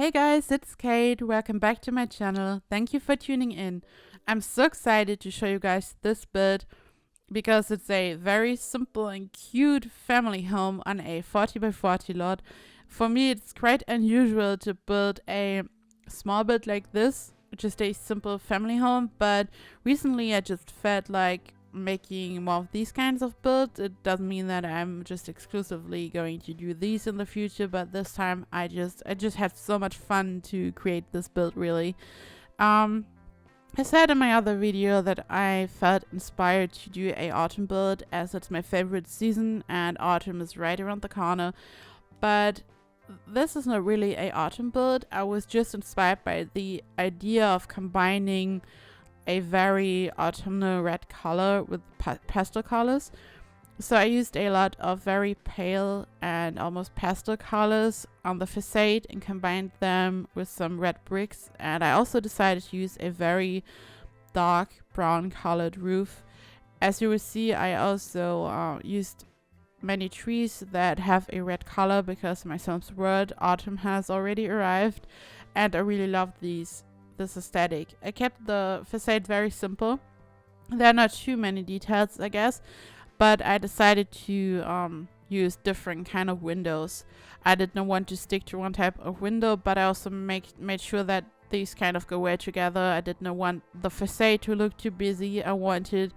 Hey guys, it's Kate. Welcome back to my channel. Thank you for tuning in. I'm so excited to show you guys this build because it's a very simple and cute family home on a 40 by 40 lot. For me, it's quite unusual to build a small build like this, just a simple family home, but recently I just felt like making more of these kinds of builds. It doesn't mean that I'm just exclusively going to do these in the future, but this time I just had so much fun to create this build, really. I said in my other video that I felt inspired to do a autumn build as it's my favorite season and autumn is right around the corner, but this is not really a autumn build. I was just inspired by the idea of combining a very autumnal red color with pastel colors. So I used a lot of very pale and almost pastel colors on the facade and combined them with some red bricks. And I also decided to use a very dark brown colored roof. As you will see, I also used many trees that have a red color because in my son's world autumn has already arrived, and I really love this aesthetic. I kept the facade very simple. There are not too many details, I guess, but I decided to use different kind of windows. I did not want to stick to one type of window, but I also made sure that these kind of go well together. I did not want the facade to look too busy. I wanted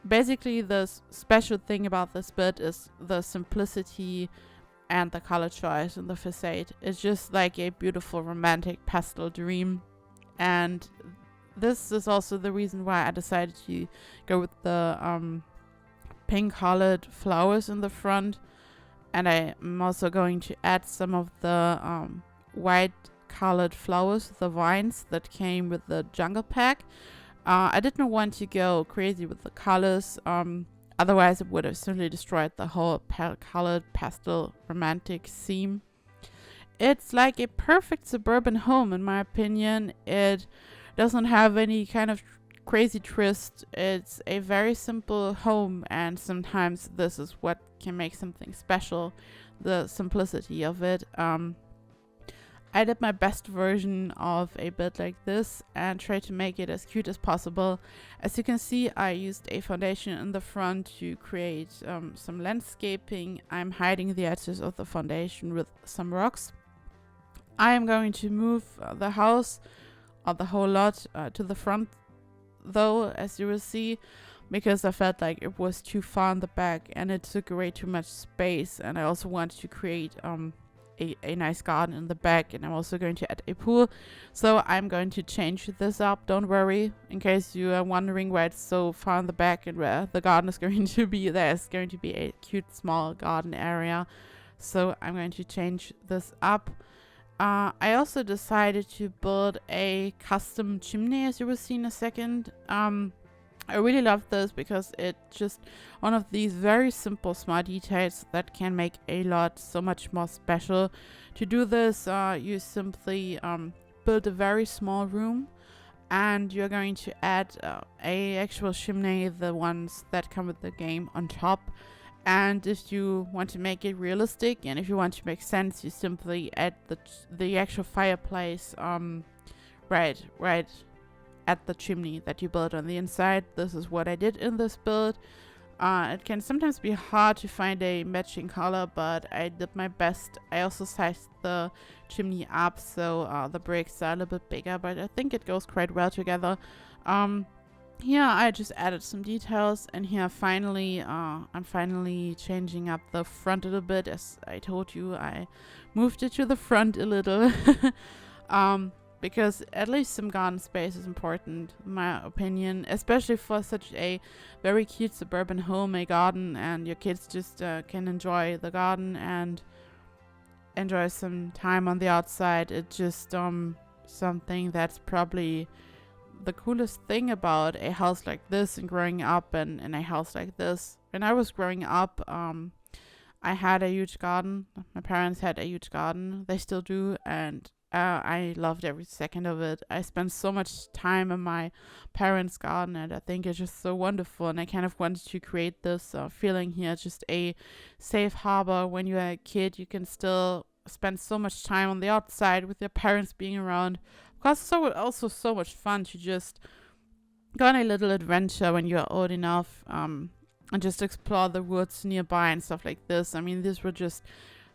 basically the special thing about this build is the simplicity and the color choice in the facade. It's just like a beautiful romantic pastel dream. And this is also the reason why I decided to go with the pink colored flowers in the front. And I'm also going to add some of the white colored flowers, the vines that came with the jungle pack. I didn't want to go crazy with the colors. Otherwise it would have simply destroyed the whole colored pastel romantic theme. It's like a perfect suburban home, in my opinion. It doesn't have any kind of crazy twist. It's a very simple home, and sometimes this is what can make something special, the simplicity of it. I did my best version of a build like this and tried to make it as cute as possible. As you can see, I used a foundation in the front to create some landscaping. I'm hiding the edges of the foundation with some rocks. I am going to move the house or the whole lot to the front, though, as you will see, because I felt like it was too far in the back and it took away too much space, and I also wanted to create a nice garden in the back, and I'm also going to add a pool. So I'm going to change this up, don't worry, in case you are wondering why it's so far in the back and where the garden is going to be. There's going to be a cute small garden area, so I'm going to change this up. I also decided to build a custom chimney, as you will see in a second. I really love this because it's just one of these very simple small details that can make a lot so much more special. To do this, you simply build a very small room, and you're going to add a actual chimney, the ones that come with the game, on top. And if you want to make it realistic and if you want to make sense, you simply add the actual fireplace right at the chimney that you built on the inside. This is what I did in this build. It can sometimes be hard to find a matching color, but I did my best. I also sized the chimney up so the bricks are a little bit bigger, but I think it goes quite well together. Here I just added some details, and here finally I'm finally changing up the front a little bit. As I told you, I moved it to the front a little because at least some garden space is important, in my opinion, especially for such a very cute suburban home, a garden, and your kids just can enjoy the garden and enjoy some time on the outside. It's just something that's probably the coolest thing about a house like this and growing up in a house like this. When I was growing up, I had a huge garden. My parents had a huge garden. They still do, and I loved every second of it. I spent so much time in my parents' garden, and I think it's just so wonderful. And I kind of wanted to create this feeling here, just a safe harbor. When you're a kid, you can still spend so much time on the outside with your parents being around. Because it's also so much fun to just go on a little adventure when you're old enough, and just explore the woods nearby and stuff like this. I mean, these were just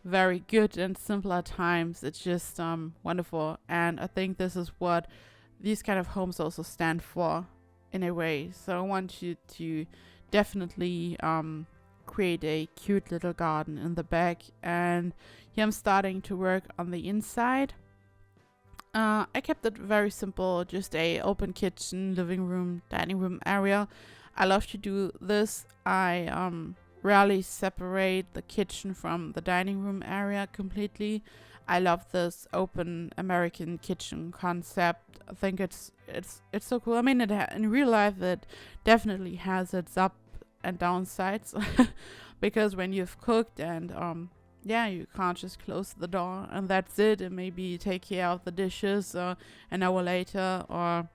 very good and simpler times. It's just wonderful, and I think this is what these kind of homes also stand for in a way. So I want you to definitely create a cute little garden in the back. And here I'm starting to work on the inside. I kept it very simple, just a open kitchen, living room, dining room area. I love to do this. I rarely separate the kitchen from the dining room area completely. I love this open American kitchen concept. I think it's so cool. I mean, in real life it definitely has its up and downsides because when you've cooked and you can't just close the door and that's it, and maybe take care of the dishes an hour later, or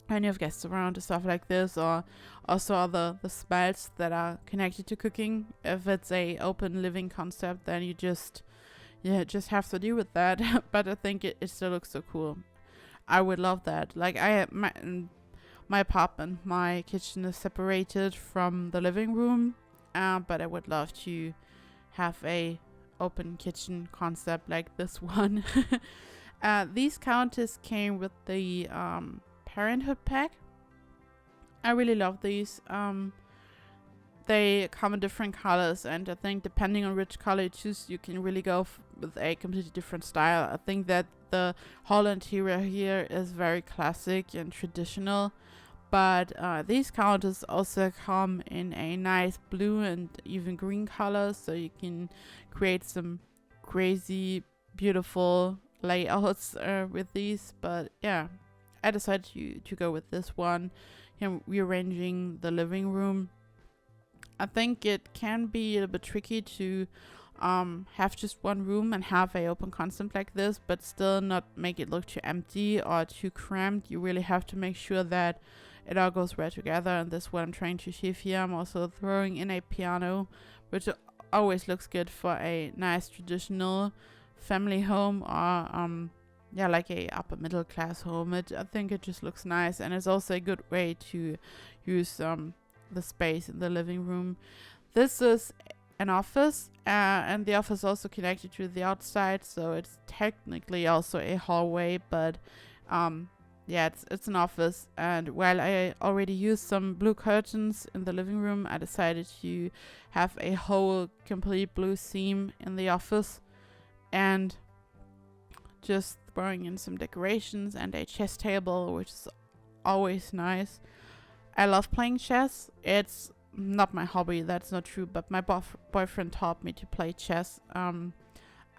when you have guests around and stuff like this, or also the smells that are connected to cooking. If it's a open living concept, then you just have to deal with that. But I think it still looks so cool. I would love that. Like, my apartment, my kitchen is separated from the living room, but I would love to have a open kitchen concept like this one. These counters came with the Parenthood pack. I really love these. They come in different colors, and I think depending on which color you choose, you can really go with a completely different style. I think that the whole interior here is very classic and traditional, but these counters also come in a nice blue and even green color, so you can create some crazy beautiful layouts with these. But yeah, I decided to go with this one. Here, rearranging the living room. I think it can be a little bit tricky to have just one room and have a open concept like this, but still not make it look too empty or too cramped. You really have to make sure that it all goes right together, and this is what I'm trying to achieve here. I'm also throwing in a piano, which always looks good for a nice traditional family home, or like a upper middle class home. I think it just looks nice, and it's also a good way to use the space in the living room. This is an office, and the office also connected to the outside, so it's technically also a hallway, but it's an office. And while I already used some blue curtains in the living room, I decided to have a whole complete blue theme in the office, and just throwing in some decorations and a chess table, which is always nice. I love playing chess. It's not my hobby, that's not true, but my boyfriend taught me to play chess. I'm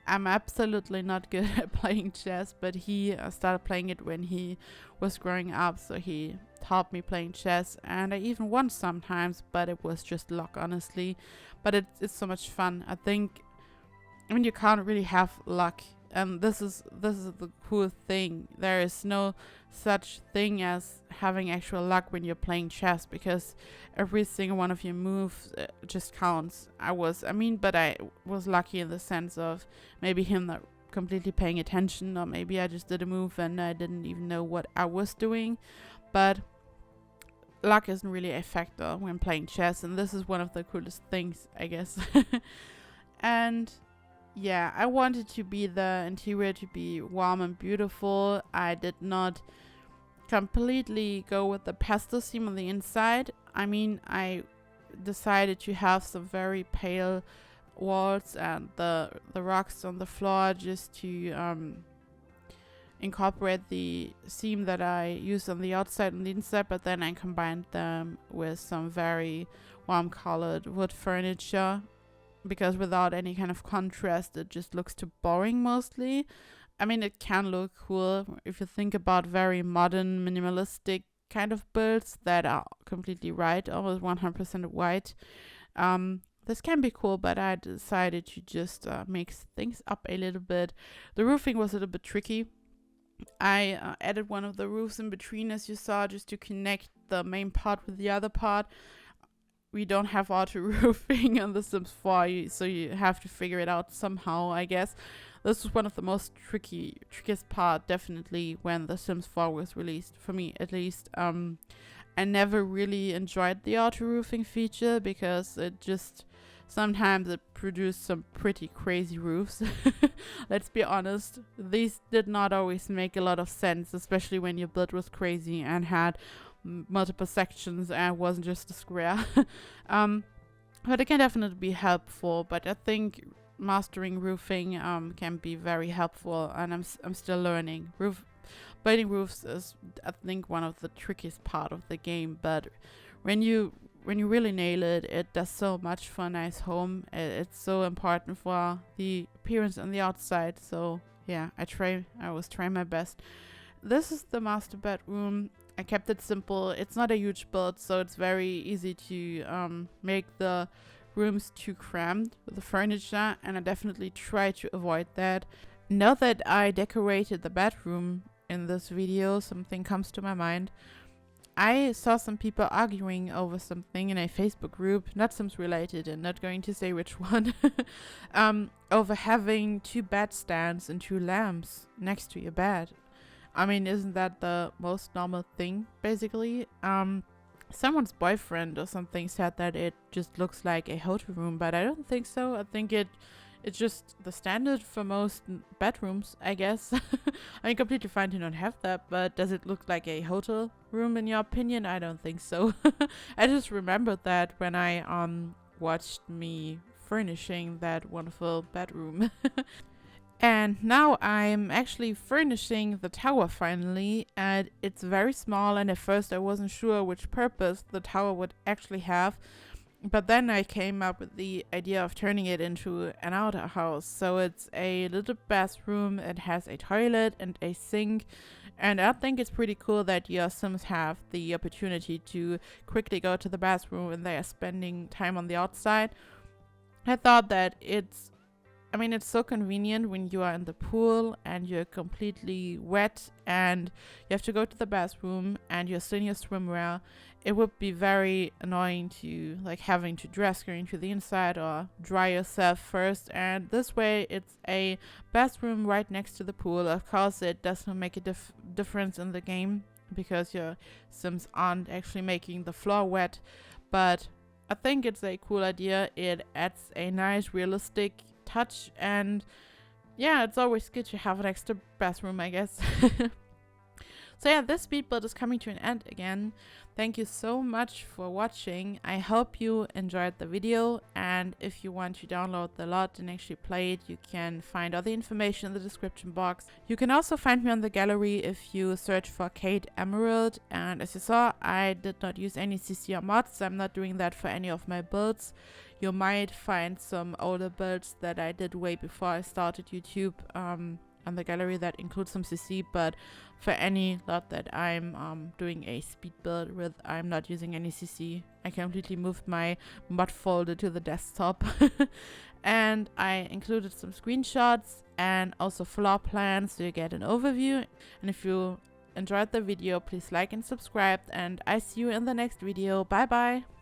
absolutely not good at playing chess, but he started playing it when he was growing up, so he taught me playing chess, and I even won sometimes, but it was just luck, honestly. But it's so much fun. I mean, you can't really have luck, and this is the cool thing. There is no such thing as having actual luck when you're playing chess, because every single one of your moves just counts. I was lucky in the sense of maybe him not completely paying attention, or maybe I just did a move and I didn't even know what I was doing. But luck isn't really a factor when playing chess, and this is one of the coolest things, I guess. And yeah, I wanted the interior to be warm and beautiful. I did not completely go with the pastel theme on the inside. I mean, I decided to have some very pale walls and the rocks on the floor, just to incorporate the theme that I used on the outside and the inside, but then I combined them with some very warm colored wood furniture, because without any kind of contrast it just looks too boring mostly. I mean, it can look cool if you think about very modern minimalistic kind of builds that are completely white, almost 100% white. This can be cool, but I decided to just mix things up a little bit. The roofing was a little bit tricky. I added one of the roofs in between, as you saw, just to connect the main part with the other part. We don't have auto roofing on The Sims 4, so you have to figure it out somehow, I guess. this was one of the most trickiest part, definitely, when The Sims 4 was released, for me at least. I never really enjoyed the auto roofing feature because it just sometimes it produced some pretty crazy roofs. Let's be honest, these did not always make a lot of sense, especially when your build was crazy and had multiple sections and wasn't just a square. But it can definitely be helpful, but I think mastering roofing can be very helpful, and I'm still learning. Building roofs is, I think, one of the trickiest part of the game, but when you really nail it, it does so much for a nice home. It's so important for the appearance on the outside. So yeah, I always try my best. This is the master bedroom. I kept it simple. It's not a huge build, so it's very easy to make the rooms too cramped with the furniture, and I definitely try to avoid that. Now that I decorated the bedroom in this video, something comes to my mind. I saw some people arguing over something in a Facebook group, not Sims related, and not going to say which one, over having 2 bed stands and 2 lamps next to your bed. I mean, isn't that the most normal thing, basically? Someone's boyfriend or something said that it just looks like a hotel room, but I don't think so. I think it's just the standard for most bedrooms, I guess. I'm completely fine to not have that, but does it look like a hotel room in your opinion? I don't think so. I just remembered that when I watched me furnishing that wonderful bedroom. And now I'm actually furnishing the tower finally, and it's very small, and at first I wasn't sure which purpose the tower would actually have. But then I came up with the idea of turning it into an outhouse. So it's a little bathroom, it has a toilet and a sink, and I think it's pretty cool that your Sims have the opportunity to quickly go to the bathroom when they are spending time on the outside. I thought that it's so convenient when you are in the pool and you're completely wet and you have to go to the bathroom and you're still in your swimwear. It would be very annoying to having to dress going to the inside or dry yourself first, and this way it's a bathroom right next to the pool. Of course, it doesn't make a difference in the game because your Sims aren't actually making the floor wet, but I think it's a cool idea. It adds a nice realistic touch, and yeah, it's always good to have an extra bathroom, I guess. So yeah, this speed build is coming to an end again. Thank you so much for watching. I hope you enjoyed the video, and if you want to download the lot and actually play it, you can find all the information in the description box. You can also find me on the gallery if you search for KateEmerald, and as you saw, I did not use any CC or mods, so I'm not doing that for any of my builds. You might find some older builds that I did way before I started YouTube on the gallery that includes some CC, but for any lot that I'm doing a speed build with, I'm not using any CC. I completely moved my mod folder to the desktop. And I included some screenshots and also floor plans so you get an overview. And if you enjoyed the video, please like and subscribe, and I see you in the next video. Bye bye!